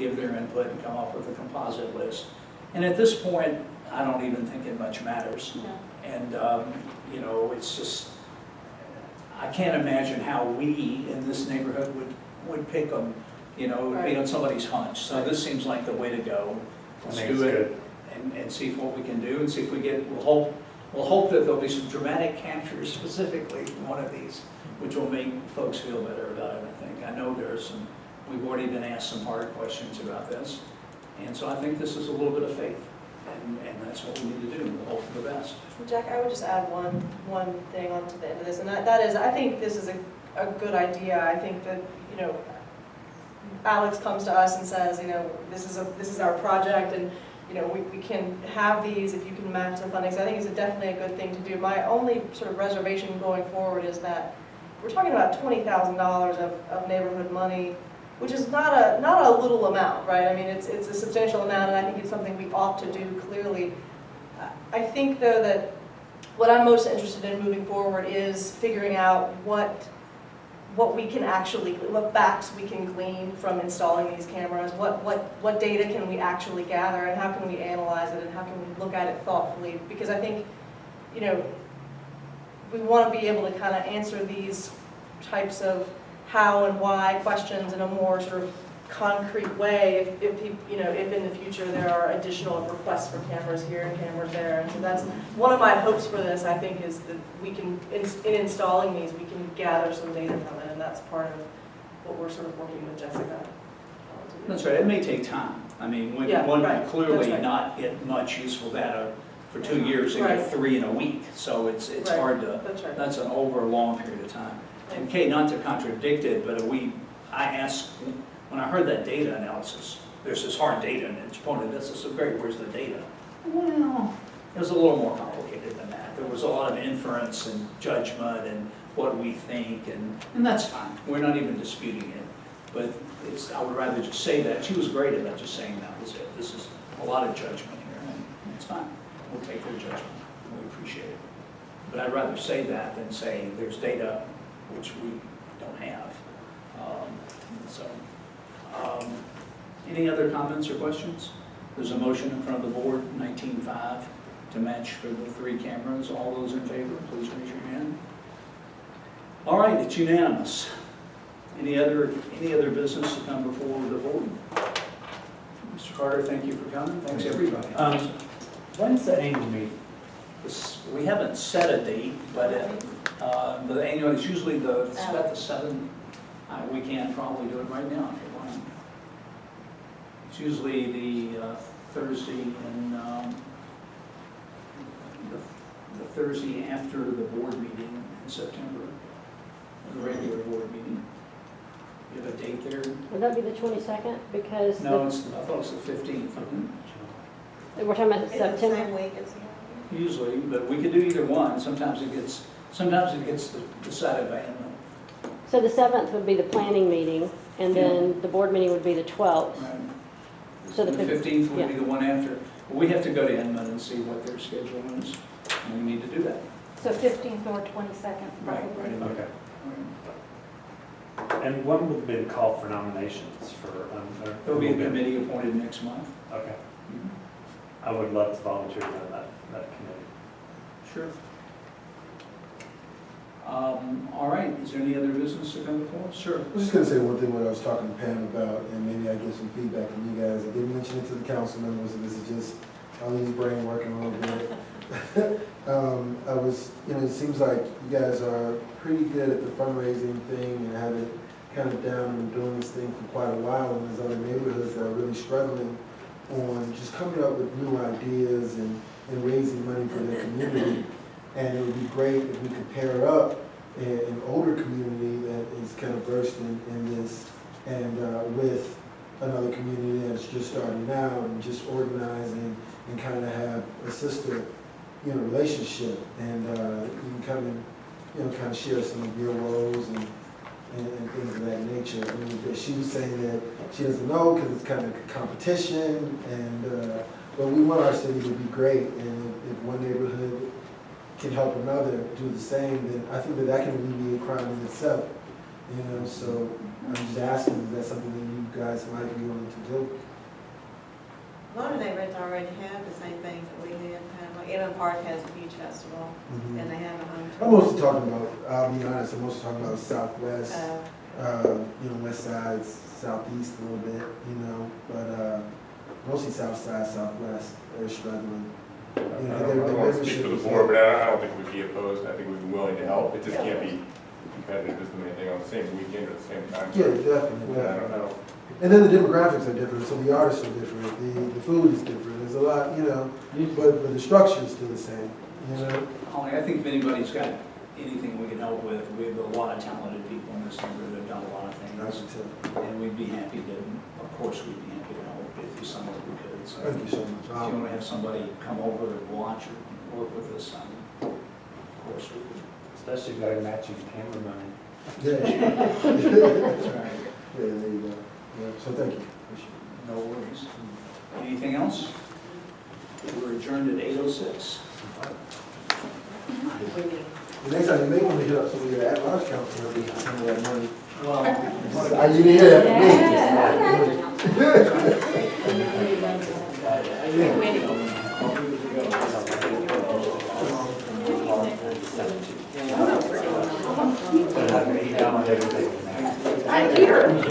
give their input and come up with a composite list. And at this point, I don't even think it much matters. No. And, you know, it's just, I can't imagine how we in this neighborhood would pick them. You know, it would be on somebody's hunch. So this seems like the way to go. Let's do it and see what we can do and see if we get, we'll hope that there'll be some dramatic captures specifically from one of these, which will make folks feel better about it, I think. I know there's some, we've already been asked some hard questions about this. And so I think this is a little bit of faith. And that's what we need to do. We'll hope for the best. Jack, I would just add one thing onto the end of this, and that is, I think this is a good idea. I think that, you know, Alex comes to us and says, you know, this is our project, and you know, we can have these if you can match the funding. So I think it's definitely a good thing to do. My only sort of reservation going forward is that we're talking about $20,000 of neighborhood money, which is not a little amount, right? I mean, it's a substantial amount, and I think it's something we ought to do clearly. I think, though, that what I'm most interested in moving forward is figuring out what we can actually, what facts we can glean from installing these cameras, what data can we actually gather, and how can we analyze it, and how can we look at it thoughtfully. Because I think, you know, we want to be able to kind of answer these types of how and why questions in a more sort of concrete way if in the future there are additional requests for cameras here and cameras there. And so that's one of my hopes for this, I think, is that we can, in installing these, we can gather some data from it, and that's part of what we're sort of working with Jessica. That's right, it may take time. I mean, one can clearly not get much useful data for 2 years and get 3 in a week, so it's hard to, that's an over a long period of time. And Kay, not to contradict it, but I asked, when I heard that data analysis, there's this hard data and it's pointed, this is so great, where's the data? Well, it was a little more complicated than that. There was a lot of inference and judgment and what we think, and that's fine. We're not even disputing it. But I would rather just say that. She was great about just saying that was it. This is a lot of judgment here, and it's fine. We'll take their judgment, and we appreciate it. But I'd rather say that than say there's data which we don't have. Any other comments or questions? There's a motion in front of the board, 19.5, to match for the 3 cameras. All those in favor, please raise your hand. All right, it's unanimous. Any other business to come before the board? Mr. Carter, thank you for coming. Thanks, everybody. When's the annual meeting? We haven't set a date, but the annual is usually it's about the 7th. We can probably do it right now if you want. It's usually the Thursday in the Thursday after the board meeting in September, the regular board meeting. You have a date there? Would that be the 22nd? Because no, I thought it was the 15th. We're talking about September. It's the same week as Usually, but we could do either one. Sometimes it gets decided by Emma. So the 7th would be the planning meeting, and then the board meeting would be the 12th. Right. So the 15th would be the one after. We have to go to Inman and see what their schedule is, and we need to do that. So 15th or 22nd. Right. Okay. And when would be the call for nominations for? There'll be a committee appointed next month. Okay. I would love to volunteer on that committee. Sure. All right, is there any other business to come before us? Sure. I was just going to say one thing when I was talking to Pam about, and maybe I get some feedback from you guys. I did mention it to the council members, and this is just Eileen's brain working a little bit. It seems like you guys are pretty good at the fundraising thing and have it kind of down and doing this thing for quite a while, and there's other neighborhoods that are really struggling on just coming up with new ideas and raising money for their community. And it would be great if we could pair up an older community that is kind of versed in this and with another community that's just starting out and just organizing and kind of have a sister, relationship. And you can come and, kind of share some of your roles and things of that nature. I mean, she was saying that she doesn't know because it's kind of competition, but we want our city to be great, and if one neighborhood can help another do the same, then I think that can alleviate crime in itself. So I'm just asking, is that something that you guys might be willing to do? already have the same things that we have. Like Inland Park has a beach festival, Mhm. and they have a home I'm tour. mostly talking about, I'll be honest, I'm mostly talking about Southwest, west side, southeast a little bit, but mostly south side, southwest, they're struggling. I don't want to speak for the board, but I don't think we'd be opposed. I think we'd be willing to help. It just can't be competitive is the main thing on the same weekend or the same time. Yeah, definitely. I don't know. And then the demographics are different, so the artists are different, the food is different, there's a lot, but the structure is still the same, Only, I think if anybody's got anything we can help with, we have a lot of talented people in this neighborhood that have done a lot of I things. should tell. And we'd be happy to, of course, we'd be happy to help if you some way we could. So Thank you so if you much. want to have somebody come over and watch or work with us, of course we would. Especially if you got a matching camera money. Yeah. That's right. Yeah, there you go. Yeah, so thank you. Appreciate it. No worries. Anything else? We're adjourned at 8:06. The next time you may want to hit up some of your at-large council members for some of that money. Well, You need hear that from me. But having to eat down on everything. I'm here.